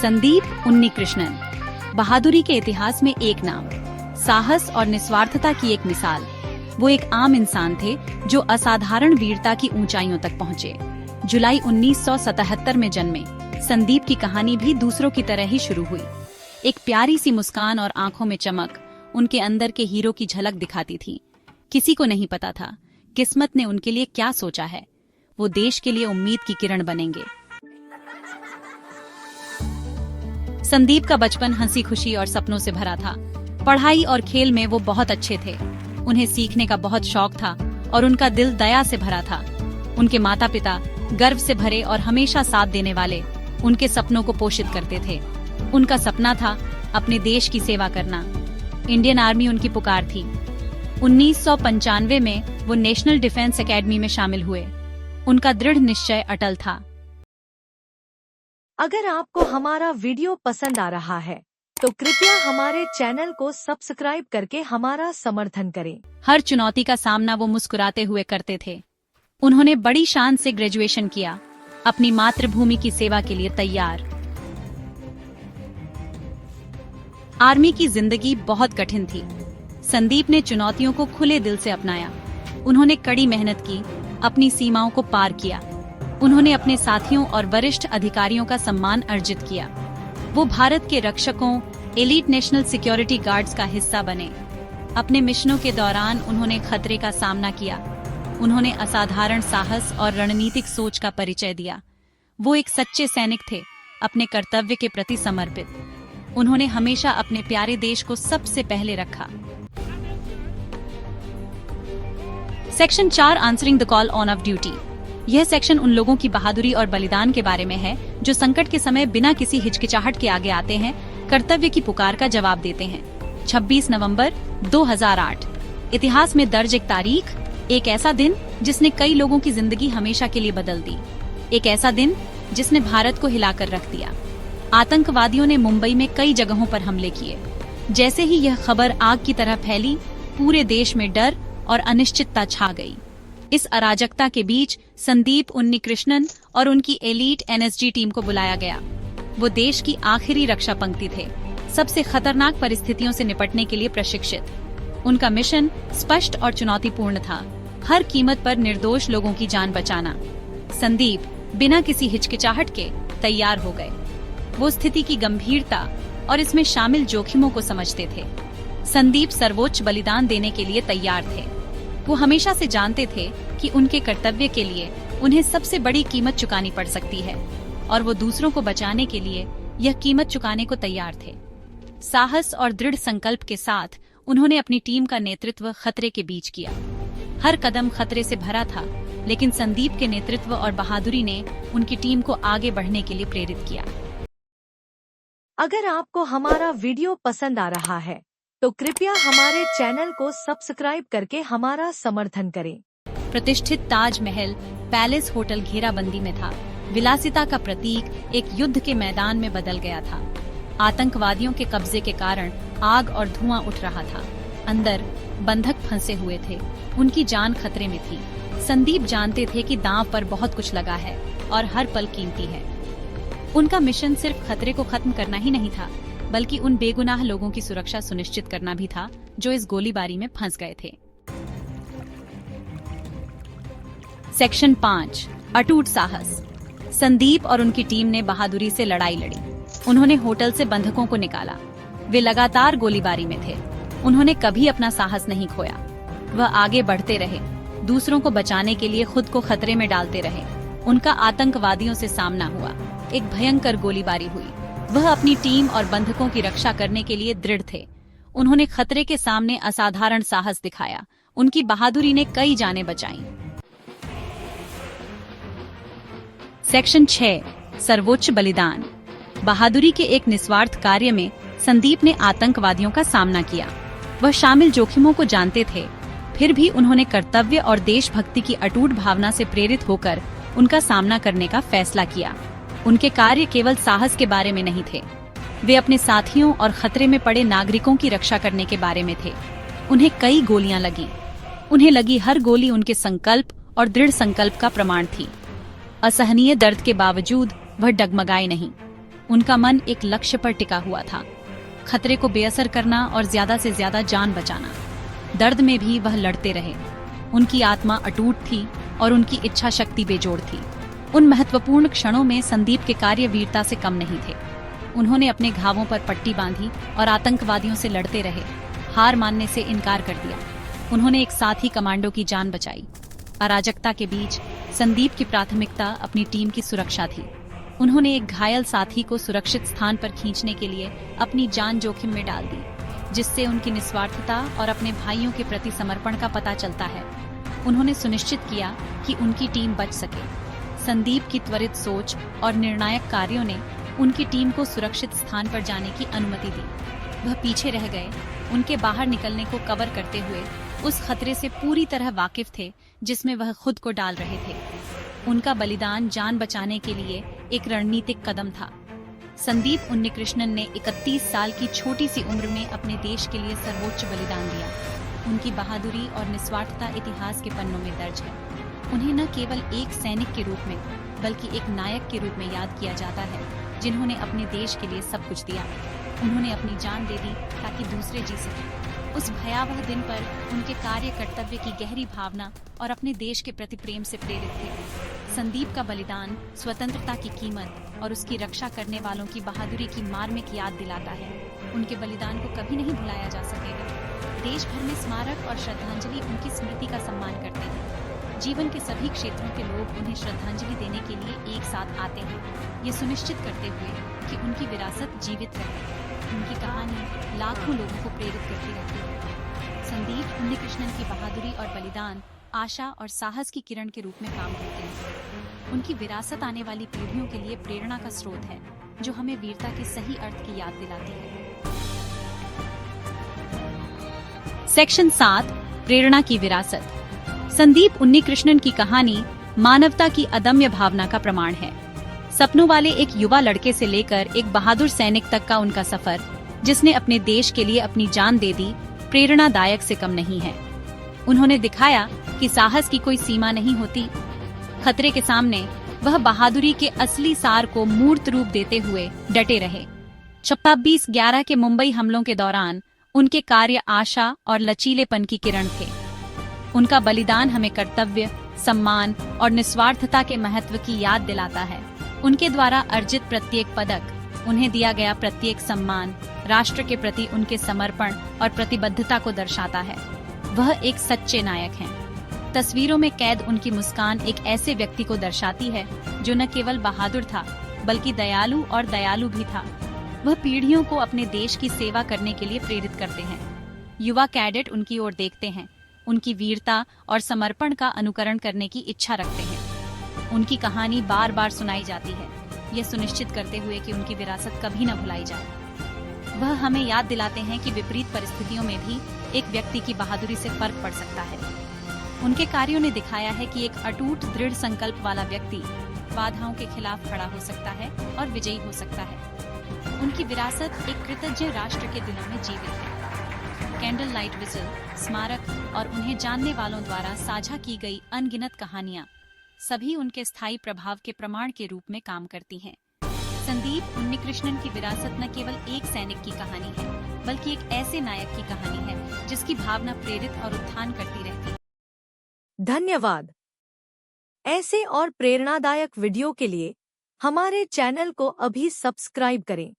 संदीप उन्नीकृष्णन, बहादुरी के इतिहास में एक नाम, साहस और निस्वार्थता की एक मिसाल। वो एक आम इंसान थे जो असाधारण वीरता की ऊंचाइयों तक पहुंचे। जुलाई 1977 में जन्मे संदीप की कहानी भी दूसरों की तरह ही शुरू हुई। एक प्यारी सी मुस्कान और आंखों में चमक उनके अंदर के हीरो की झलक दिखाती थी। किसी को नहीं पता था किस्मत ने उनके लिए क्या सोचा है। वो देश के लिए उम्मीद की किरण बनेंगे। संदीप का बचपन हंसी खुशी और सपनों से भरा था। पढ़ाई और खेल में वो बहुत अच्छे थे। उन्हें सीखने का बहुत शौक था और उनका दिल दया से भरा था। उनके माता पिता गर्व से भरे और हमेशा साथ देने वाले उनके सपनों को पोषित करते थे। उनका सपना था अपने देश की सेवा करना। इंडियन आर्मी उनकी पुकार थी। 1995 में वो नेशनल डिफेंस एकेडमी में शामिल हुए। उनका दृढ़ निश्चय अटल था। अगर आपको हमारा वीडियो पसंद आ रहा है तो कृपया हमारे चैनल को सब्सक्राइब करके हमारा समर्थन करें। हर चुनौती का सामना वो मुस्कुराते हुए करते थे। उन्होंने बड़ी शान से ग्रेजुएशन किया, अपनी मातृभूमि की सेवा के लिए तैयार। आर्मी की जिंदगी बहुत कठिन थी। संदीप ने चुनौतियों को खुले दिल से अपनाया। उन्होंने कड़ी मेहनत की, अपनी सीमाओं को पार किया। उन्होंने अपने साथियों और वरिष्ठ अधिकारियों का सम्मान अर्जित किया। वो भारत के रक्षकों, एलीट नेशनल सिक्योरिटी गार्ड्स का हिस्सा बने। अपने मिशनों के दौरान उन्होंने खतरे का सामना किया। उन्होंने असाधारण साहस और रणनीतिक सोच का परिचय दिया। वो एक सच्चे सैनिक थे, अपने कर्तव्य के प्रति समर्पित। उन्होंने हमेशा अपने प्यारे देश को सबसे पहले रखा। Section 4 answering the call on off duty. यह सेक्शन उन लोगों की बहादुरी और बलिदान के बारे में है जो संकट के समय बिना किसी हिचकिचाहट के आगे आते हैं, कर्तव्य की पुकार का जवाब देते हैं। 26 नवंबर 2008 इतिहास में दर्ज एक तारीख, एक ऐसा दिन जिसने कई लोगों की जिंदगी हमेशा के लिए बदल दी। एक ऐसा दिन जिसने भारत को हिलाकर रख दिया। आतंकवादियों ने मुंबई में कई जगहों पर हमले किए। जैसे ही यह खबर आग की तरह फैली, पूरे देश में डर और अनिश्चितता छा गई। इस अराजकता के बीच संदीप उन्नीकृष्णन और उनकी एलीट एनएसजी टीम को बुलाया गया। वो देश की आखिरी रक्षा पंक्ति थे, सबसे खतरनाक परिस्थितियों से निपटने के लिए प्रशिक्षित। उनका मिशन स्पष्ट और चुनौतीपूर्ण था, हर कीमत पर निर्दोष लोगों की जान बचाना। संदीप बिना किसी हिचकिचाहट के तैयार हो गए। वो स्थिति की गंभीरता और इसमें शामिल जोखिमों को समझते थे। संदीप सर्वोच्च बलिदान देने के लिए तैयार थे। वो हमेशा से जानते थे कि उनके कर्तव्य के लिए उन्हें सबसे बड़ी कीमत चुकानी पड़ सकती है और वो दूसरों को बचाने के लिए यह कीमत चुकाने को तैयार थे। साहस और दृढ़ संकल्प के साथ उन्होंने अपनी टीम का नेतृत्व खतरे के बीच किया। हर कदम खतरे से भरा था, लेकिन संदीप के नेतृत्व और बहादुरी ने उनकी टीम को आगे बढ़ने के लिए प्रेरित किया। अगर आपको हमारा वीडियो पसंद आ रहा है तो कृपया हमारे चैनल को सब्सक्राइब करके हमारा समर्थन करें। प्रतिष्ठित ताजमहल पैलेस होटल घेराबंदी में था। विलासिता का प्रतीक एक युद्ध के मैदान में बदल गया था। आतंकवादियों के कब्जे के कारण आग और धुआं उठ रहा था। अंदर बंधक फंसे हुए थे, उनकी जान खतरे में थी। संदीप जानते थे कि दांव पर बहुत कुछ लगा है और हर पल कीमती है। उनका मिशन सिर्फ खतरे को खत्म करना ही नहीं था, बल्कि उन बेगुनाह लोगों की सुरक्षा सुनिश्चित करना भी था जो इस गोलीबारी में फंस गए थे। सेक्शन 5 अटूट साहस। संदीप और उनकी टीम ने बहादुरी से लड़ाई लड़ी। उन्होंने होटल से बंधकों को निकाला। वे लगातार गोलीबारी में थे। उन्होंने कभी अपना साहस नहीं खोया। वह आगे बढ़ते रहे, दूसरों को बचाने के लिए खुद को खतरे में डालते रहे। उनका आतंकवादियों से सामना हुआ। एक भयंकर गोलीबारी हुई। वह अपनी टीम और बंधकों की रक्षा करने के लिए दृढ़ थे। उन्होंने खतरे के सामने असाधारण साहस दिखाया। उनकी बहादुरी ने कई जानें बचाईं। सेक्शन 6 सर्वोच्च बलिदान। बहादुरी के एक निस्वार्थ कार्य में संदीप ने आतंकवादियों का सामना किया। वह शामिल जोखिमों को जानते थे, फिर भी उन्होंने कर्तव्य और देशभक्ति की अटूट भावना से प्रेरित होकर उनका सामना करने का फैसला किया। उनके कार्य केवल साहस के बारे में नहीं थे, वे अपने साथियों और खतरे में पड़े नागरिकों की रक्षा करने के बारे में थे। उन्हें कई गोलियां लगीं। उन्हें लगी हर गोली उनके संकल्प और दृढ़ संकल्प का प्रमाण थी। असहनीय दर्द के बावजूद वह डगमगाए नहीं। उनका मन एक लक्ष्य पर टिका हुआ था, खतरे को बेअसर करना और ज्यादा से ज्यादा जान बचाना। दर्द में भी वह लड़ते रहे। उनकी आत्मा अटूट थी और उनकी इच्छा शक्ति बेजोड़ थी। उन महत्वपूर्ण क्षणों में संदीप के कार्य वीरता से कम नहीं थे। उन्होंने अपने घावों पर पट्टी बांधी और आतंकवादियों से लड़ते रहे, हार मानने से इनकार कर दिया। उन्होंने एक साथी कमांडो की जान बचाई। अराजकता के बीच संदीप की प्राथमिकता अपनी टीम की सुरक्षा थी। उन्होंने एक घायल साथी को सुरक्षित स्थान पर खींचने के लिए अपनी जान जोखिम में डाल दी, जिससे उनकी निस्वार्थता और अपने भाइयों के प्रति समर्पण का पता चलता है। उन्होंने सुनिश्चित किया कि उनकी टीम बच सके। संदीप की त्वरित सोच और निर्णायक कार्यों ने उनकी टीम को सुरक्षित स्थान पर जाने की अनुमति दी। वह पीछे रह गए, उनके बाहर निकलने को कवर करते हुए उस खतरे से पूरी तरह वाकिफ थे जिसमें वह खुद को डाल रहे थे। उनका बलिदान जान बचाने के लिए एक रणनीतिक कदम था। संदीप उन्नीकृष्णन ने 31 साल की छोटी सी उम्र में अपने देश के लिए सर्वोच्च बलिदान दिया। उनकी बहादुरी और निस्वार्थता इतिहास के पन्नों में दर्ज है। उन्हें न केवल एक सैनिक के रूप में बल्कि एक नायक के रूप में याद किया जाता है, जिन्होंने अपने देश के लिए सब कुछ दिया। उन्होंने अपनी जान दे दी ताकि दूसरे जी सकें। उस भयावह दिन पर उनके कार्य कर्तव्य की गहरी भावना और अपने देश के प्रति प्रेम से प्रेरित थे। संदीप का बलिदान स्वतंत्रता की कीमत और उसकी रक्षा करने वालों की बहादुरी की मार्मिक याद दिलाता है। उनके बलिदान को कभी नहीं भुलाया जा सकेगा। देश भर में स्मारक और श्रद्धांजलि उनकी स्मृति का सम्मान करते हैं। जीवन के सभी क्षेत्रों के लोग उन्हें श्रद्धांजलि देने के लिए एक साथ आते हैं, ये सुनिश्चित करते हुए कि उनकी विरासत जीवित रहे। उनकी कहानी लाखों लोगों को प्रेरित करती रहती है। संदीप उन्नीकृष्णन की बहादुरी और बलिदान आशा और साहस की किरण के रूप में काम करते हैं। उनकी विरासत आने वाली पीढ़ियों के लिए प्रेरणा का स्रोत है, जो हमें वीरता के सही अर्थ की याद दिलाती है। सेक्शन 7, प्रेरणा की विरासत। संदीप उन्नीकृष्णन की कहानी मानवता की अदम्य भावना का प्रमाण है। सपनों वाले एक युवा लड़के से लेकर एक बहादुर सैनिक तक का उनका सफर, जिसने अपने देश के लिए अपनी जान दे दी, प्रेरणादायक से कम नहीं है। उन्होंने दिखाया कि साहस की कोई सीमा नहीं होती। खतरे के सामने वह बहादुरी के असली सार को मूर्त रूप देते हुए डटे रहे। 26/11 के मुंबई हमलों के दौरान उनके कार्य आशा और लचीलेपन की किरण थे। उनका बलिदान हमें कर्तव्य, सम्मान और निस्वार्थता के महत्व की याद दिलाता है। उनके द्वारा अर्जित प्रत्येक पदक, उन्हें दिया गया प्रत्येक सम्मान राष्ट्र के प्रति उनके समर्पण और प्रतिबद्धता को दर्शाता है। वह एक सच्चे नायक हैं। तस्वीरों में कैद उनकी मुस्कान एक ऐसे व्यक्ति को दर्शाती है जो न केवल बहादुर था बल्कि दयालु और दयालु भी था। वह पीढ़ियों को अपने देश की सेवा करने के लिए प्रेरित करते हैं। युवा कैडेट उनकी ओर देखते हैं, उनकी वीरता और समर्पण का अनुकरण करने की इच्छा रखते हैं। उनकी कहानी बार बार सुनाई जाती है, यह सुनिश्चित करते हुए कि उनकी विरासत कभी न भुलाई जाए। वह हमें याद दिलाते हैं कि विपरीत परिस्थितियों में भी एक व्यक्ति की बहादुरी से फर्क पड़ सकता है। उनके कार्यों ने दिखाया है कि एक अटूट दृढ़ संकल्प वाला व्यक्ति बाधाओं के खिलाफ खड़ा हो सकता है और विजयी हो सकता है। उनकी विरासत एक कृतज्ञ राष्ट्र के दिलों में जीवित है। कैंडल लाइट विजिल, स्मारक और उन्हें जानने वालों द्वारा साझा की गई अनगिनत कहानियां सभी उनके स्थायी प्रभाव के प्रमाण के रूप में काम करती हैं। संदीप उन्नीकृष्णन की विरासत न केवल एक सैनिक की कहानी है, बल्कि एक ऐसे नायक की कहानी है जिसकी भावना प्रेरित और उत्थान करती रहती है। धन्यवाद। ऐसे और प्रेरणादायक वीडियो के लिए हमारे चैनल को अभी सब्सक्राइब करें।